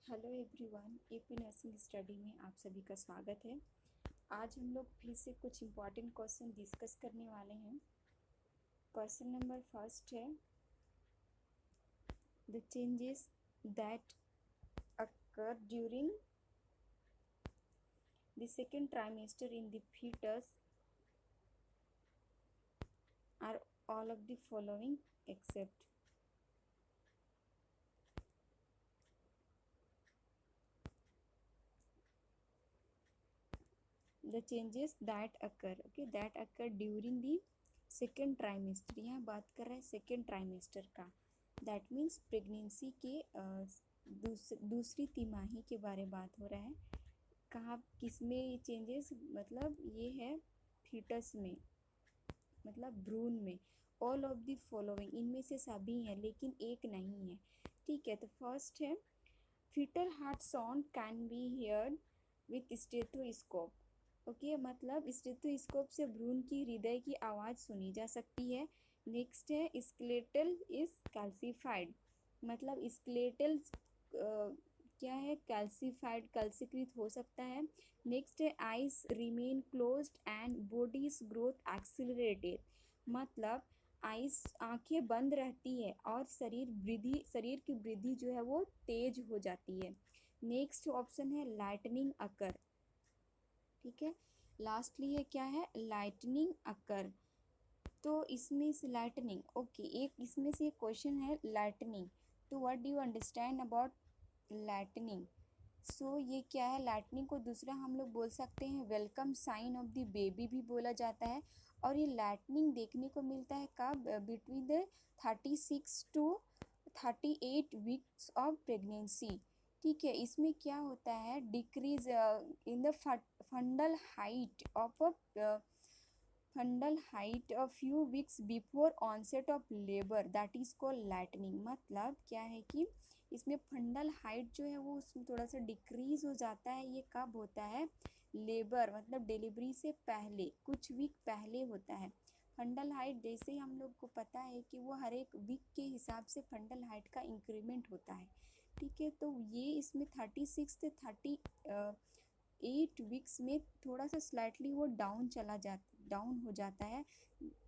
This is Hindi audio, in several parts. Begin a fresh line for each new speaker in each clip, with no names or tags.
Hello everyone, AP nursing study में आप सभी का स्वागत है। आज हम लोग फिर से कुछ इम्पॉर्टेंट क्वेश्चन डिस्कस करने वाले हैं। क्वेश्चन नंबर फर्स्ट है, the changes that occur during the second trimester in the fetus are all of the following except. The changes that occur, okay, that occur during the second trimester। यहाँ बात कर रहे हैं सेकेंड ट्राइमेस्टर का। दैट मीन्स प्रेगनेंसी के दूसरी तिमाही के बारे में बात हो रहा है। कहाँ किस में ये चेंजेस, मतलब ये है फीटस में, मतलब भ्रूण में। ऑल ऑफ द फॉलोइंग, इनमें से सभी हैं लेकिन एक नहीं है। ठीक है, तो फर्स्ट है foetal heart sound can be heard with stethoscope. Okay, मतलब स्टेथोस्कोप से भ्रूण की हृदय की आवाज़ सुनी जा सकती है। नेक्स्ट है स्केलेटल इज कैल्सिफाइड, मतलब स्केलेटल क्या है, कैल्सिफाइड, कैल्सिकृत हो सकता है। नेक्स्ट है eyes remain closed end bodies growth accelerated, मतलब आइज, आंखें बंद रहती है और शरीर की वृद्धि जो है वो तेज हो जाती है। नेक्स्ट ऑप्शन है लाइटनिंग अकर। ठीक है, लास्टली ये क्या है, लाइटनिंग अकर। तो इसमें से लाइटनिंग, ओके, एक इसमें से एक क्वेश्चन है लाइटनिंग। तो what do you understand about lightning? So ये क्या है, लाइटनिंग को दूसरा हम लोग बोल सकते हैं welcome sign of the baby भी बोला जाता है। और ये लाइटनिंग देखने को मिलता है कब, between the 36 to 38 weeks of pregnancy. ठीक है, इसमें क्या होता है, decrease in the fundal height of a few weeks before onset of labor, that is called lightning। मतलब क्या है कि इसमें फंडल हाइट जो है वो उसमें थोड़ा सा डिक्रीज हो जाता है। ये कब होता है, लेबर मतलब डिलीवरी से पहले, कुछ वीक पहले होता है। फंडल हाइट जैसे ही हम लोग को पता है कि वो हर एक वीक के हिसाब से फंडल हाइट का इंक्रीमेंट होता है। ठीक है, तो ये इसमें 36 से 38 वीक्स में थोड़ा सा स्लाइटली वो डाउन हो जाता है,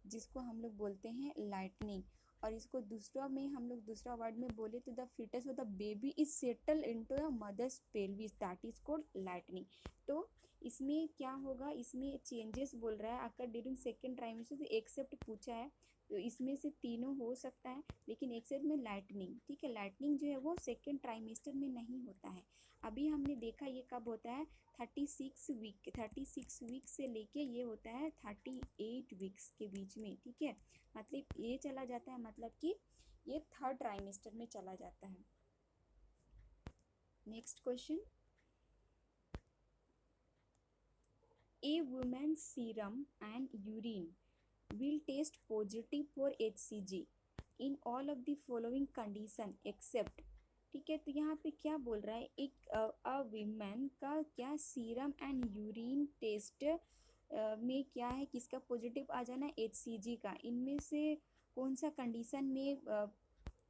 जिसको हम लोग बोलते हैं लाइटनिंग। और इसको दूसरा में हम लोग दूसरा वर्ड में बोले तो द फीटस और the baby is settle into the mother's pelvis, that is called lightening. तो इसमें क्या होगा, इसमें चेंजेस बोल रहा है अगर ड्यूरिंग सेकेंड ट्राइमेस्टर से एक्सेप्ट पूछा है, तो इसमें से तीनों हो सकता है लेकिन एक्सेप्ट में लाइटनिंग। ठीक है, लाइटनिंग जो है वो सेकेंड ट्राइमेस्टर में नहीं होता है। अभी हमने देखा ये कब होता है, 36 वीक से लेके ये होता है 38 वीक्स के बीच में। ठीक है, मतलब ये चला जाता है, मतलब कि ये थर्ड ट्राइमेस्टर में चला जाता है। Next question, A women serum and urine will test positive for HCG in all of the following condition except। ठीक है, तो यहाँ पे क्या बोल रहा है, एक वीमेन का क्या सीरम एंड यूरिन टेस्ट में क्या है, किसका पॉजिटिव आ जाना है, HCG का। इनमें से कौन सा कंडीशन में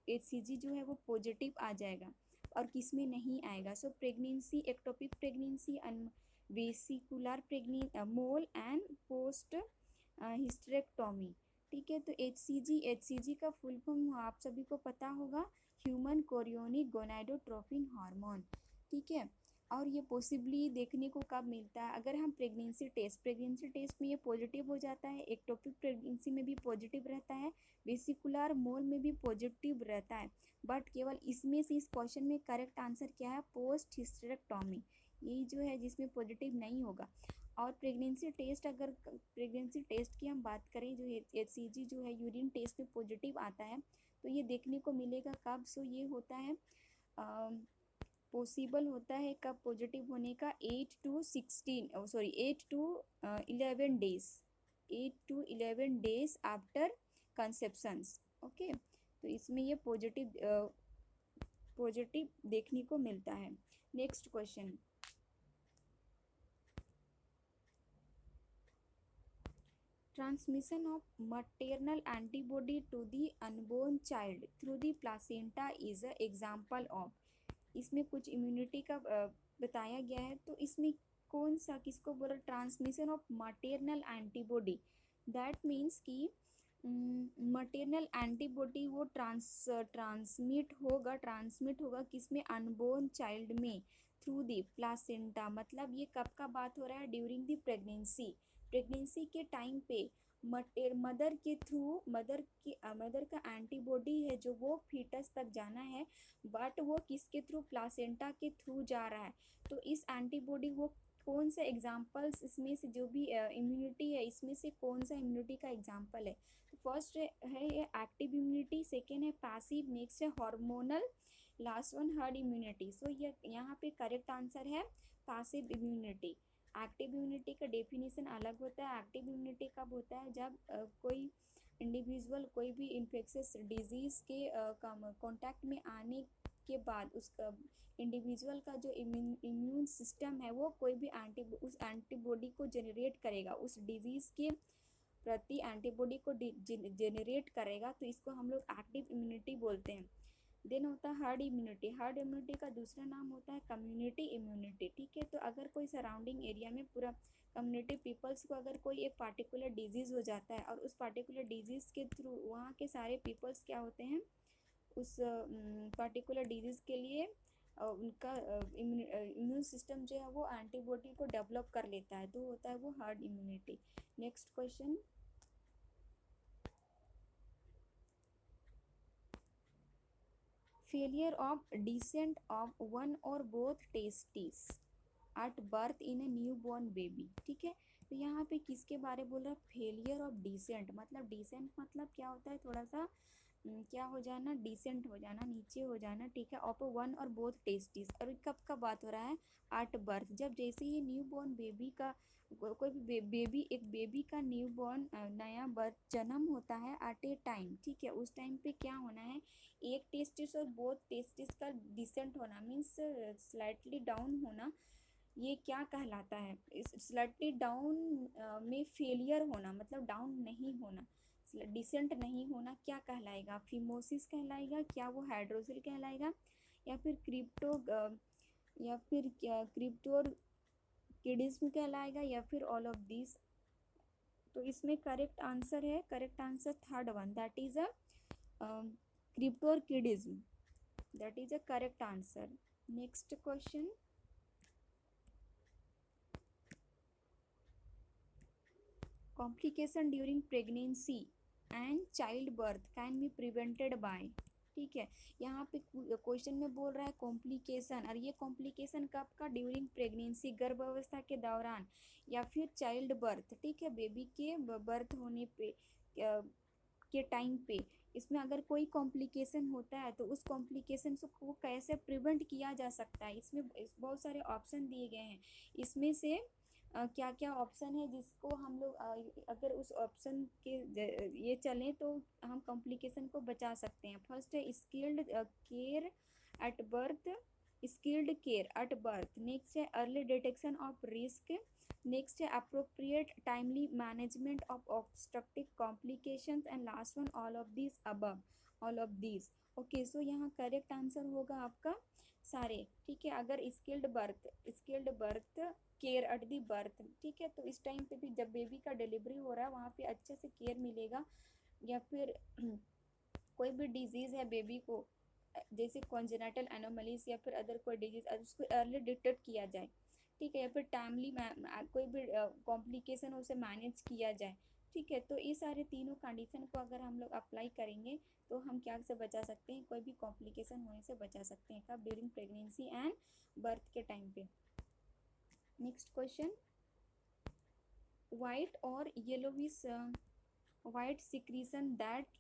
HCG जो है वो पॉजिटिव आ जाएगा और किस में नहीं आएगा। So pregnancy, ectopic pregnancy, vesicular mole and post hysterectomy. ठीक है, तो HCG का फुल फॉर्म आप सभी को पता होगा, ह्यूमन कोरियोनिक गोनाडोट्रोपिन हार्मोन। ठीक है, और ये पॉसिबली देखने को कब मिलता है, अगर हम प्रेगनेंसी टेस्ट में ये पॉजिटिव हो जाता है, एक्टोपिक प्रेगनेंसी में भी पॉजिटिव रहता है, वेसिकुलर मोल में भी पॉजिटिव रहता है। बट केवल इसमें से इस क्वेश्चन में करेक्ट आंसर क्या है, पोस्ट हिस्टेरेक्टोमी, यही जो है जिसमें पॉजिटिव नहीं होगा। और प्रेगनेंसी टेस्ट, अगर प्रेगनेंसी टेस्ट की हम बात करें, जो HCG जो है यूरिन टेस्ट में पॉजिटिव आता है, तो ये देखने को मिलेगा कब। सो ये होता है पॉसिबल होता है कब पॉजिटिव होने का, 8 to 11 days, 8 to 11 days after conceptions. Okay, तो इसमें ये पॉजिटिव देखने को मिलता है। Next question, transmission of maternal antibody to the unborn child through the placenta is an example of। इसमें कुछ इम्यूनिटी का बताया गया है। तो इसमें कौन सा किसको बोला, transmission of material antibody. That means कि मटेरियल एंटीबॉडी वो ट्रांसमिट होगा किसमें, अनबोर्न चाइल्ड में थ्रू दी प्लासेंटा। मतलब ये कब का बात हो रहा है, ड्यूरिंग दी प्रेगनेंसी के टाइम पे मदर के थ्रू, मदर का एंटीबॉडी है जो वो फीटस तक जाना है, बट वो किसके थ्रू, प्लासेंटा के थ्रू जा रहा है। तो इस एंटीबॉडी वो कौन सा एग्जाम्पल्स, इसमें से जो भी इम्यूनिटी है इसमें से कौन सा इम्यूनिटी का एग्जाम्पल है। तो फर्स्ट है ये एक्टिव इम्यूनिटी, सेकेंड है पैसिव, नेक्स्ट है hormonal, last one herd immunity. So ये यहाँ पे करेक्ट आंसर है पैसिव इम्यूनिटी। एक्टिव इम्यूनिटी का डेफिनेशन अलग होता है। एक्टिव इम्यूनिटी कब होता है, जब कोई इंडिविजुअल कोई भी इन्फेक्शियस डिजीज़ के कांटेक्ट में आने के बाद उसका इंडिविजुअल का जो इम्यून सिस्टम है वो कोई भी उस एंटीबॉडी को जनरेट करेगा, उस डिजीज़ के प्रति एंटीबॉडी को जनरेट करेगा, तो इसको हम लोग एक्टिव इम्यूनिटी बोलते हैं। देन होता है हर्ड इम्यूनिटी। हर्ड इम्यूनिटी का दूसरा नाम होता है कम्युनिटी इम्यूनिटी। ठीक है, तो अगर कोई सराउंडिंग एरिया में पूरा कम्युनिटी पीपल्स को अगर कोई एक पार्टिकुलर डिजीज़ हो जाता है और उस पार्टिकुलर डिजीज़ के थ्रू वहाँ के सारे पीपल्स क्या होते हैं, उस पर्टिकुलर डिजीज़ के लिए उनका इम्यून सिस्टम जो है वो एंटीबॉडी को डेवलप कर लेता है, तो होता है वो herd immunity. Next question, failure of descent of one और both testes at birth in a new born baby. ठीक है, तो यहाँ पे किसके बारे बोल रहा है, फेलियर ऑफ डिसेंट। मतलब डिसेंट मतलब क्या होता है, थोड़ा सा क्या हो जाना, डिसेंट हो जाना, नीचे हो जाना। ठीक है, ऑफ वन और बोथ टेस्टिस। और कब का बात हो रहा है, एट बर्थ, जब जैसे ही न्यू बॉर्न बेबी का कोई भी बेबी, एक बेबी का न्यू बॉर्न नया बर्थ जन्म होता है एट ए टाइम। ठीक है, उस टाइम पे क्या होना है, एक टेस्टिस और बोथ टेस्टिस का डिसेंट होना मीन्स स्लाइटली डाउन होना, ये क्या कहलाता है, स्लाइटली डाउन में फेलियर होना, मतलब डाउन नहीं होना, डिसेंट नहीं होना, क्या कहलाएगा, फिमोसिस कहलाएगा, क्या वो हाइड्रोसिल कहलाएगा, या फिर या फिर क्रिप्टोर किडिज्म कहलाएगा, या फिर ऑल ऑफ दिस। तो इसमें करेक्ट आंसर है, correct answer third one, that is a cryptorchidism, that is a correct answer. Next question, complication during pregnancy and child birth can be prevented by. ठीक है, यहाँ पे क्वेश्चन में बोल रहा है कॉम्प्लिकेशन, और ये कॉम्प्लिकेशन कब का, ड्यूरिंग प्रेगनेंसी, गर्भावस्था के दौरान, या फिर चाइल्ड बर्थ। ठीक है, बेबी के बर्थ होने पे के टाइम पे इसमें अगर कोई कॉम्प्लिकेशन होता है तो उस कॉम्प्लिकेशन को कैसे प्रिवेंट किया जा सकता है। इसमें बहुत सारे ऑप्शन दिए गए हैं, इसमें से क्या क्या ऑप्शन है जिसको हम लोग अगर उस ऑप्शन के ये चलें तो हम कॉम्प्लिकेशन को बचा सकते हैं। फर्स्ट है skilled care at birth, skilled care at birth. Next है early detection of risk. Next है appropriate timely management of obstructive complications, and last one all of this above, all of this. Okay, so यहाँ करेक्ट आंसर होगा आपका सारे। ठीक है, अगर skilled birth care at the birth, ठीक है, तो इस टाइम पे भी जब बेबी का डिलीवरी हो रहा है वहाँ पे अच्छे से केयर मिलेगा, या फिर कोई भी डिजीज़ है बेबी को, जैसे कॉन्जेनाइटल एनोमलीज या फिर अदर कोई डिजीज, उसको अर्ली डिटेक्ट किया जाए। ठीक है, या फिर टाइमली कोई भी कॉम्प्लिकेशन उसे मैनेज किया जाए। ठीक है, तो ये सारे तीनों कंडीशन को अगर हम लोग अप्लाई करेंगे तो हम क्या से बचा सकते हैं, कोई भी कॉम्प्लिकेशन होने से बचा सकते हैं। कब, ड्यूरिंग प्रेगनेंसी एंड बर्थ के टाइम पे। नेक्स्ट क्वेश्चन, वाइट और yellowish white secretion that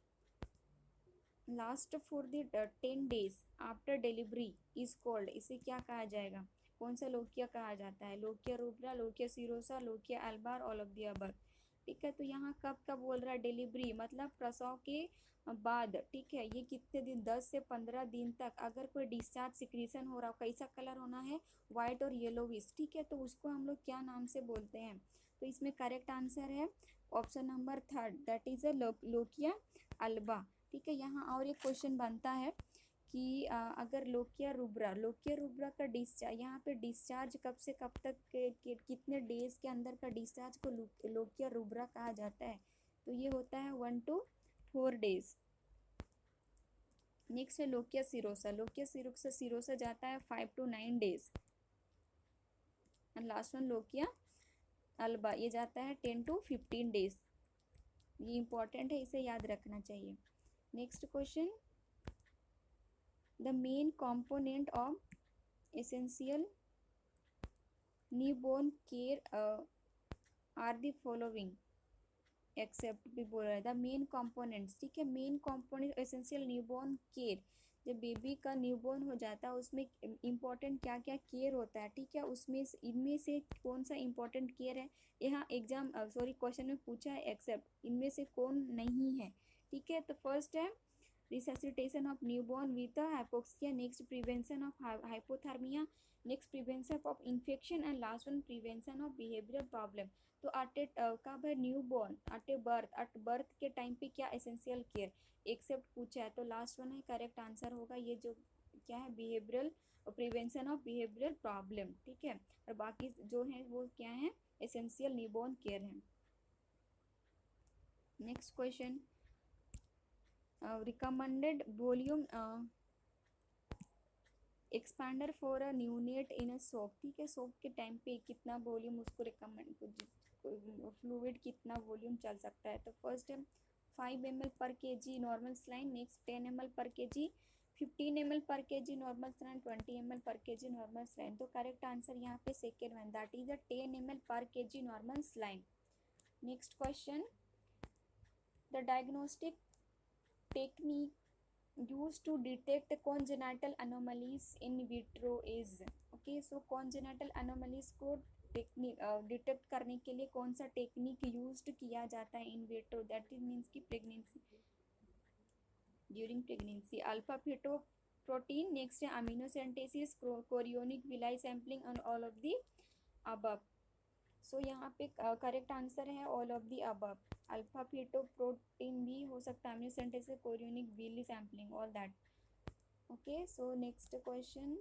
last for the 10 days after delivery is called, इसे क्या कहा जाएगा, कौन सा लोकिया कहा जाता है, lochia rubra, lochia serosa, lochia alba, all of the above. ठीक है, तो यहाँ कब का बोल रहा है, डिलीवरी मतलब प्रसव के बाद। ठीक है, ये कितने दिन, 10 से 15 दिन तक अगर कोई डिस्चार्ज सिक्रीशन हो रहा, कैसा कलर होना है, वाइट और येलोविश। ठीक है, तो उसको हम लोग क्या नाम से बोलते हैं, तो इसमें करेक्ट आंसर है option number third, that is a lochia alba. ठीक है, यहाँ और एक क्वेश्चन बनता है कि अगर लोकिया रुब्रा का डिस्चार्ज, यहाँ पे डिस्चार्ज कब से कब तक कितने डेज के अंदर का डिस्चार्ज को लोकिया रुब्रा कहा जाता है, तो ये होता है 1 to 4 डेज। नेक्स्ट है लोकिया सिरोसा जाता है 5 to 9 days. And last one lochia alba, ये जाता है 10 to 15 डेज। ये इंपॉर्टेंट है, इसे याद रखना चाहिए। Next question, the main component of essential newborn care are the following except भी बोल रहा है। द मेन कंपोनेंट्स, ठीक है, main component essential newborn care, जब बेबी का न्यूबॉर्न हो जाता है उसमें इम्पोर्टेंट क्या क्या केयर होता है, ठीक है, उसमें इनमें से कौन सा इम्पोर्टेंट केयर है, यहाँ एग्जाम क्वेश्चन में पूछा है एक्सेप्ट, इनमें से कौन नहीं है, ठीक है। तो फर्स्ट है resuscitation of newborn with hypoxia, next prevention of hypothermia, next prevention of infection, and last one prevention of behavioural problem. तो कब है न्यूबॉर्न, एट बर्थ के टाइम पे क्या एसेंशियल केयर एक्सेप्ट पूछा है, तो लास्ट वन है करेक्ट आंसर होगा, ये जो क्या है behavioural prevention of behavioural problem, ठीक है, और बाकी जो है वो क्या है एसेंशियल न्यूबॉर्न केयर है। Next question, recommended volume expander for a neonate in a soap, ठीक है, सोप के टाइम पे कितना वॉल्यूम उसको रिकमेंड, फ्लूइड कितना वॉल्यूम चल सकता है, तो फर्स्ट है 5 ml पर kg normal saline, next 10 ml पर kg, 15 ml पर kg नॉर्मल सलाइन, 20 ml पर kg नॉर्मल सलाइन। तो करेक्ट आंसर यहाँ पे second one, that is a 10 ml पर kg normal saline. Next question, the diagnostic technique used to detect congenital anomalies in vitro is, okay, so congenital anomalies को डिटेक्ट करने के लिए कौन सा टेक्निक यूज्ड किया जाता है in vitro, that is means की pregnancy, during pregnancy. Alpha feto protein, next है amniocentesis, chorionic villi sampling and all of the above. So यहाँ पे करेक्ट आंसर है all of the above, alpha feto protein भी हो सकता है, amniocentesis, chorionic villi sampling, all that, okay. So next question,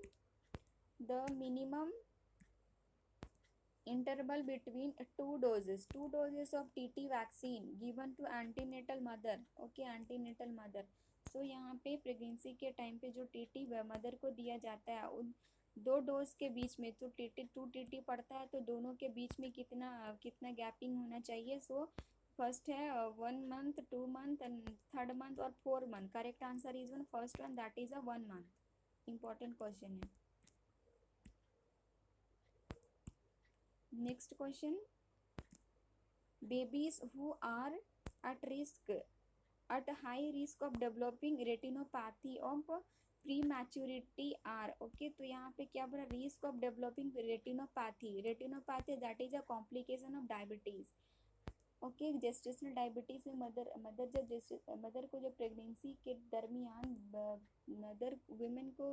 the minimum interval between two doses of TT vaccine given to antenatal mother, okay, antenatal mother। so यहाँ पे प्रेगनेंसी के टाइम पे जो टीटी मदर को दिया जाता है उन 2 डोज के बीच में, तो टीटी 2 टीटी पड़ता है तो दोनों के बीच में कितना कितना गैपिंग होना चाहिए। सो फर्स्ट है 1 month, 2 month and 3rd month और 4 month। Correct answer is one first one, that is a 1 month। Important question है। Next question, babies who are at risk at high risk of developing retinopathy of prematurity are, okay, तो यहाँ पे क्या बोला, risk of developing retinopathy that is a complication of diabetes, okay. Gestational diabetes में मदर को जब प्रेगनेंसी के दरमियान मदर वुमेन को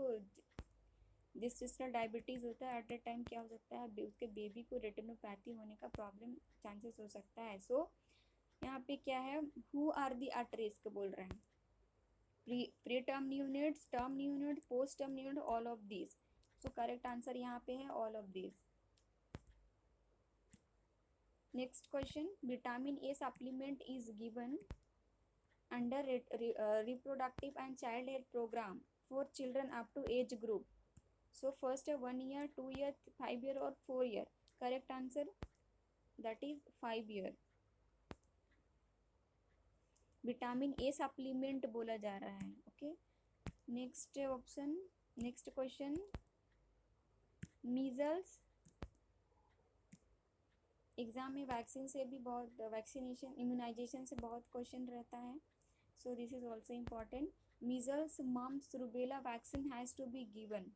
जेस्टेशनल डायबिटीज होता है, एट द टाइम क्या हो सकता है उसके बेबी को रेटिनोपैथी होने का प्रॉब्लम चांसेस हो सकता है। सो यहाँ पे क्या है, who are the at risk बोल रहे हैं, pre term neonates, term neonate, post term neonate, all of this. So correct answer यहाँ पे है all of this. Next question, vitamin A supplement is given under reproductive and child health programme for children up to age group. So first है 1 year, 2 year, 5 year और 4 year। Correct answer that is 5 year। Vitamin A supplement बोला जा रहा है, okay. Next option, next question, measles, exam में वैक्सीन से भी बहुत, वैक्सीनेशन इम्यूनाइजेशन से बहुत क्वेश्चन रहता है, so this is also important. Measles, mumps, rubella vaccine has to be given.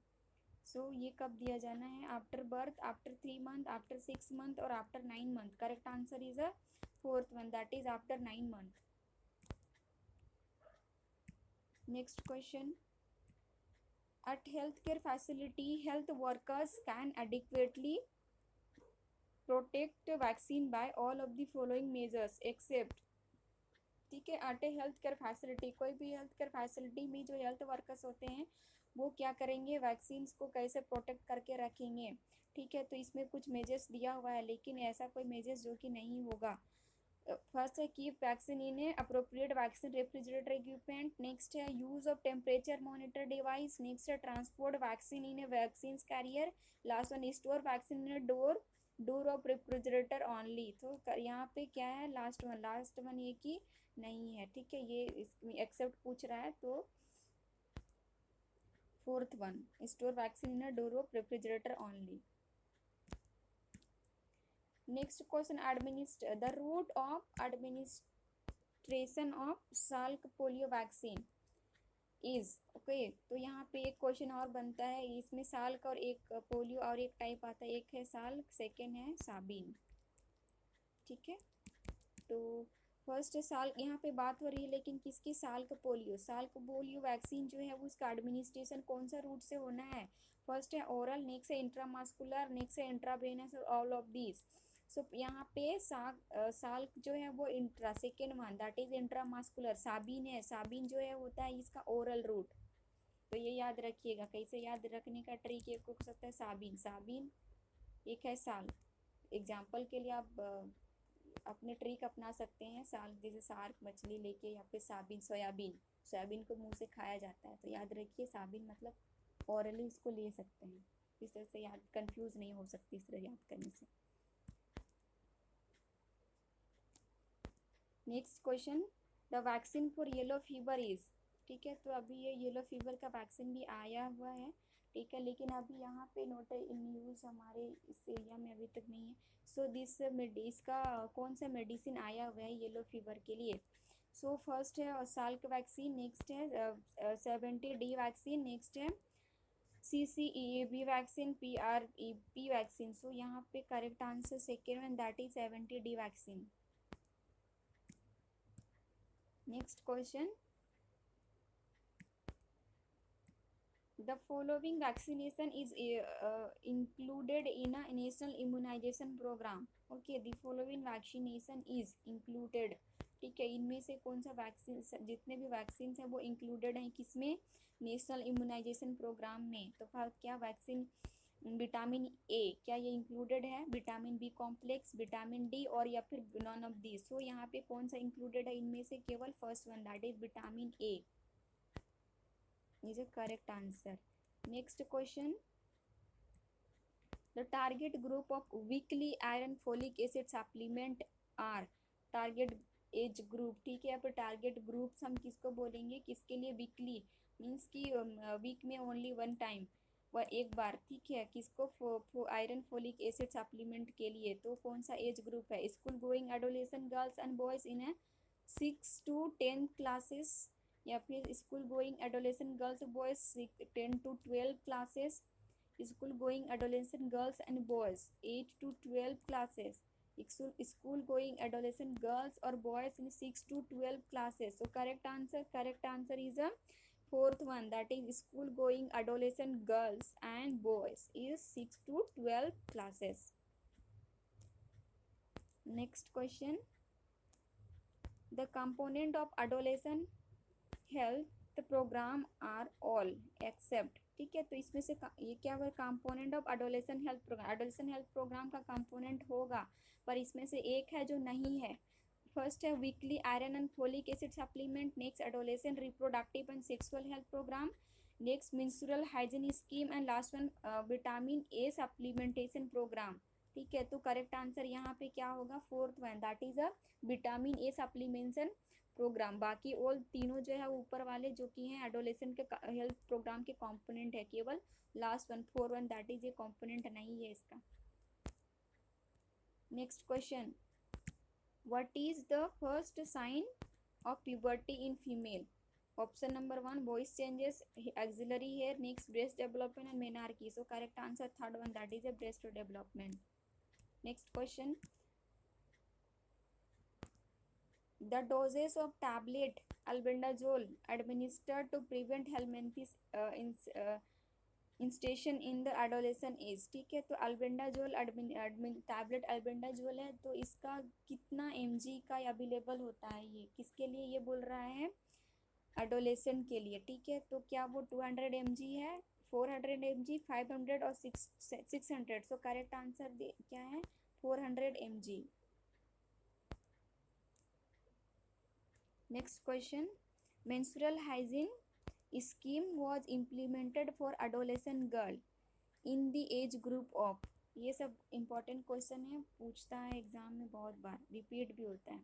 So ये कब दिया जाना है, after birth, after 3 month, after 6 month और after 9 month। Correct answer is a 4th one, that is after 9 month। Next question, at healthcare facility health workers can adequately protect vaccine by all of the following measures except, ठीक है। एट हेल्थ केयर फैसिलिटी, कोई भी हेल्थ केयर फैसिलिटी में जो हेल्थ वर्कर्स होते हैं वो क्या करेंगे, वैक्सीन को कैसे प्रोटेक्ट करके रखेंगे। ठीक है, तो इसमें कुछ मेजर्स दिया हुआ है, लेकिन ऐसा कोई मेजर्स जो कि नहीं होगा। फर्स्ट है keep vaccine in a appropriate vaccine refrigerator equipment. Next है use of temperature monitor device. Next है transport vaccine in a vaccine carrier. Last one store vaccine in a door of refrigerator only. तो यहाँ पे क्या है, लास्ट वन ये कि नहीं है। ठीक है, ये एक्सेप्ट पूछ रहा है, तो fourth one store vaccine in a door of refrigerator only. Next question, the route of administration of Salk polio vaccine is. Okay, तो यहाँ पे एक क्वेश्चन और बनता है, इसमें साल्क और एक पोलियो और एक टाइप आता है, एक है साल्क, सेकेंड है साबिन। ठीक है, तो फर्स्ट साल यहाँ पे बात हो रही है, लेकिन किसकी, साल्क पोलियो वैक्सीन जो है वो उसका एडमिनिस्ट्रेशन कौन सा रूट से होना है। फर्स्ट है ओरल, नेक्स्ट है इंट्रामस्कुलर, नेक्स्ट है इंट्रावेनस और ऑल ऑफ दिस। सो यहाँ पे साल्क जो है वो intra, second one that is intramuscular. Sabin जो है होता है इसका ओरल रूट। तो ये याद रखिएगा, कैसे याद रखने का ट्रिक एक हो सकता है, साबिन एक है साल्क। एग्जाम्पल के लिए आप अपने ट्रिक अपना सकते हैं, साल जैसे सार्क मछली लेके, या फिर सोयाबीन को मुंह से खाया जाता है, तो याद रखिए साबिन मतलब ऑरली इसको ले सकते हैं। इस तरह से याद, कंफ्यूज नहीं हो सकती इस तरह याद करने से। Next question, the vaccine for yellow fever is. ठीक है, तो अभी ये येलो फीवर का वैक्सीन भी आया हुआ है। ठीक है, लेकिन अभी यहाँ पे नोट न्यूज़ हमारे इस एरिया में अभी तक नहीं है। सो इसका कौन सा मेडिसिन आया हुआ है येलो फीवर के लिए। सो फर्स्ट है साल्क वैक्सीन, नेक्स्ट है 70D वैक्सीन, नेक्स्ट है CCEAB वैक्सीन, PREP वैक्सीन। सो यहाँ पे correct answer second one that is 70D vaccine. Next question, the following vaccination is included in a national immunization program. Okay, the following vaccination is included। ठीक है, इनमें से कौन सा वैक्सीन, जितने भी वैक्सीन हैं वो इंक्लूडेड हैं किसमें, नेशनल इम्यूनाइजेशन प्रोग्राम में। तो क्या वैक्सीन, विटामिन ए, क्या ये इंक्लूडेड है, vitamin B complex, vitamin D, और या फिर नॉन ऑफ दिस। सो यहाँ पे कौन सा इंक्लूडेड है इनमें से, केवल first one that is vitamin A is a correct answer. Next question, the target group of weekly iron folic acid supplement are। target age group, ठीक है, यहाँ पर टारगेट ग्रुप्स हम किसको बोलेंगे, किसके लिए, वीकली मीन्स कि वीक में ओनली वन टाइम, वह एक बार। ठीक है, किसको, आयरन फोलिक एसिड सप्लीमेंट के लिए। तो कौन सा एज ग्रुप है, school going adolescent girls and boys in a 6 to 10 classes, या फिर school going adolescent girls boys 10 to 12 classes, school going adolescent girls and boys 8 to 12 classes, school going adolescent girls और boys in 6 to 12 classes. So correct answer is a fourth one that is school going adolescent girls and boys is 6 to 12 classes. Next question, the component of adolescent health programme are all except. ठीक है, तो इसमें से ये क्या हुआ, component of adolescent health programme, adolescent health programme का कंपोनेंट होगा, पर इसमें से एक है जो नहीं है। फर्स्ट है weekly iron and folic acid supplement, next adolescent reproductive and sexual health programme, next menstrual hygiene scheme, and last one vitamin A supplementation programme. ठीक है, तो करेक्ट आंसर यहाँ पे क्या होगा, fourth one that is a vitamin A supplementation programme. बाकी ऑल तीनों जो है ऊपर वाले जो कि हैं एडोलेसेंट के हेल्थ प्रोग्राम के कंपोनेंट है, केवल लास्ट वन 4 1 दैट इज ये कंपोनेंट नहीं है इसका। Next question, what is the first sign of puberty in female. Option number 1 voice changes, axillary hair, next breast development and menarche. So correct answer third one that is a breast development. Next question, the doses of tablet albendazole administered to prevent helminthi's infestation in the adolescent age, ठीक है। तो अल्बेंडाजोल टैबलेट अल्बेंडाजोल है, तो इसका कितना mg का अवेलेबल होता है, ये किसके लिए ये बोल रहा है, एडोलेसेंट के लिए, ठीक है। तो क्या वो 200 mg है, 400 mg, 500 और 600? सो करेक्ट आंसर क्या है, 400 mg। Next question, menstrual hygiene scheme was implemented for adolescent girl in the age group of, ये सब इंपॉर्टेंट क्वेश्चन है, पूछता है एग्जाम में बहुत बार, रिपीट भी होता है।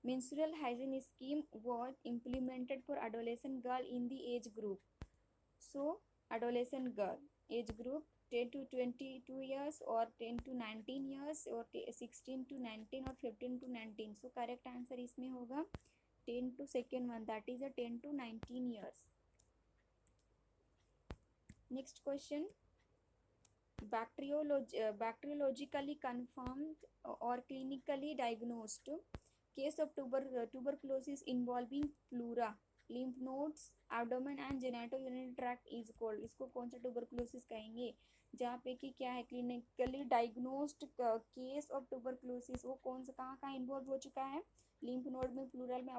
menstrual hygiene scheme was implemented for adolescent girl in the age group, so adolescent girl age group 10 to 22 years or 10 to 19 years or 16 to 19 or 15 to 19, so correct answer इसमें होगा 10 to second one, that is a 10 to 19 years। next question, bacteriologically confirmed or clinically diagnosed case of tuberculosis involving pleura, lymph nodes, abdomen and genitourinary tract is called, इसको कौन सा tuberculosis कहेंगे, जहाँ पे कि क्या है, clinically diagnosed case of tuberculosis, वो कौन सा कहाँ कहाँ इन्वॉल्व हो चुका है, लिम्फ नोड में, प्लूरल में,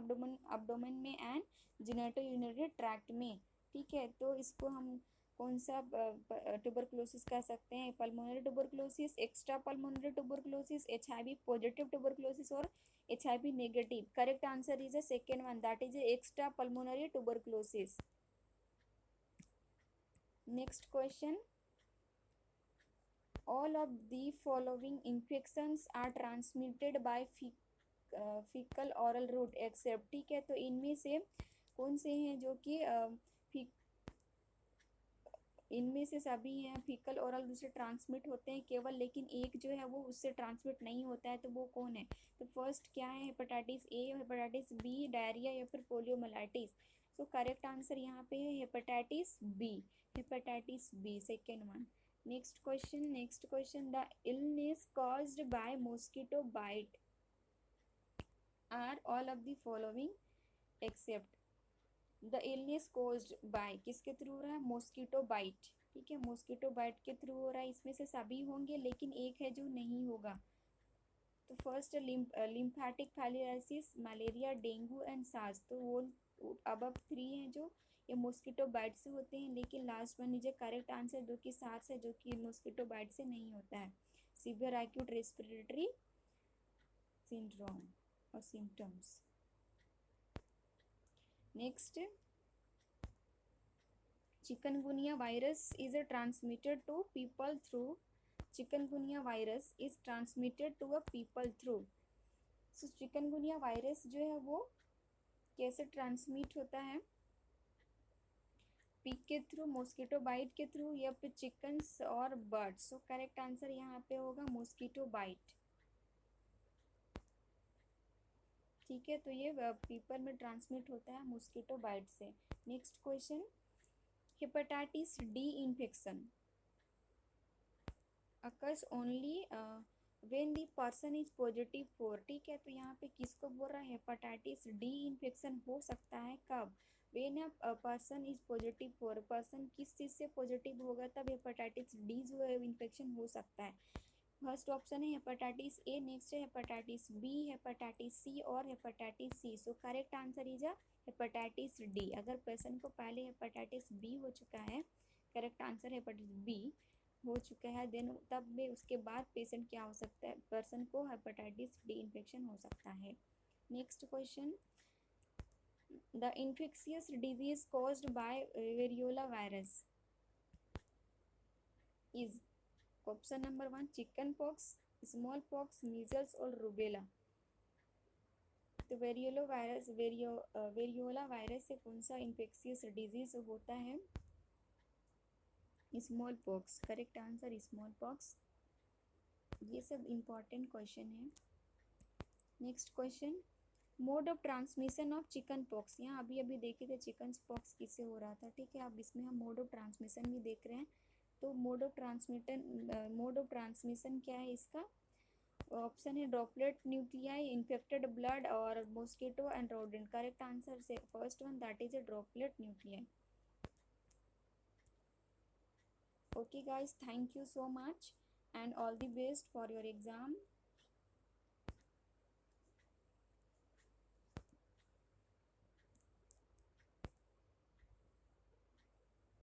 abdomen में एंड जेनिटोयूरिनरी ट्रैक्ट में, ठीक है। तो इसको हम कौन सा ट्यूबरक्लोसिस कह सकते हैं, pulmonary tuberculosis, extra pulmonary tuberculosis, HIV positive tuberculosis और HIV negative. Correct answer is a second one, that is extra pulmonary tuberculosis. Next question, all of the following infections are transmitted by faecal oral route except, ठीक है। तो इनमें से कौन से हैं जो कि इनमें से सभी हैं फीकल ओरल रूट से ट्रांसमिट होते हैं केवल, लेकिन एक जो है वो उससे ट्रांसमिट नहीं होता है, तो वो कौन है, तो फर्स्ट क्या है, hepatitis A, hepatitis B, diarrhoea या फिर पोलियोमाइलाइटिस। सो करेक्ट आंसर यहाँ पे है hepatitis B, hepatitis B second one. Next question, the illness caused by mosquito bite are all of the following except, the illness caused by किसके थ्रू हो रहा है, मॉस्किटो बाइट, ठीक है, मॉस्किटो बाइट के थ्रू हो रहा है, इसमें से सभी होंगे लेकिन एक है जो नहीं होगा। तो first lymphatic filariasis, malaria, dengue and SARS, तो वो अब 3 हैं जो ये मॉस्किटो बाइट से होते हैं, लेकिन लास्ट वन लीजिए करेक्ट आंसर जो कि सार्स है, जो कि मॉस्किटो बाइट से नहीं होता है। सीवियर एक्यूट रेस्पिरेटरी सिंड्रोम और symptoms. Next, chikungunya virus is transmitted to people through, chikungunya virus is transmitted to a people through, so chikungunya virus जो है वो कैसे ट्रांसमिट होता है, पिग के थ्रू, मॉस्किटो बाइट के थ्रू या फिर चिकन्स और बर्ड्स। सो करेक्ट आंसर यहाँ पे होगा मॉस्किटो बाइट, ठीक है। तो ये पीपल में ट्रांसमिट होता है मॉस्किटो बाइट से। Next question, hepatitis D infection occurs only when the person is positive for, ठीक है। तो यहाँ पे किसको बोल रहा है, हेपेटाइटिस डी इन्फेक्शन हो सकता है कब, when a person is positive for, person किस चीज़ से पॉजिटिव होगा तब हेपेटाइटिस डी जो है इन्फेक्शन हो सकता है। फर्स्ट ऑप्शन है हेपेटाइटिस ए, नेक्स्ट है हेपेटाइटिस बी, हेपेटाइटिस सी और hepatitis C. So correct answer is hepatitis D. अगर पर्सन को पहले हेपेटाइटिस बी हो चुका है, करेक्ट आंसर हेपेटाइटिस बी हो चुका है, देन तब में उसके बाद पेशेंट क्या हो सकता है, पर्सन को हेपेटाइटिस डी इन्फेक्शन हो सकता है। Next question, the infectious disease caused by variola virus is, option number 1 chicken pox, small pox, measles और रूबेला। तो वेरियोला वायरस से कौन सा इन्फेक्शियस डिजीज होता है, small pox, correct answer small pox. ये सब इम्पॉर्टेंट क्वेश्चन है। Next question, mode of transmission of chicken pox, यहाँ अभी अभी देखे थे चिकन पॉक्स किससे हो रहा था, ठीक है। अब इसमें हम मोड ऑफ ट्रांसमिशन भी देख रहे हैं। तो मोड ऑफ ट्रांसमिशन क्या है इसका, ऑप्शन है ड्रॉपलेट न्यूक्लियाई, इन्फेक्टेड ब्लड और mosquito and rodent. Correct answer से first one, that is a droplet nuclei. Okay guys, thank you so much and all the best for your exam.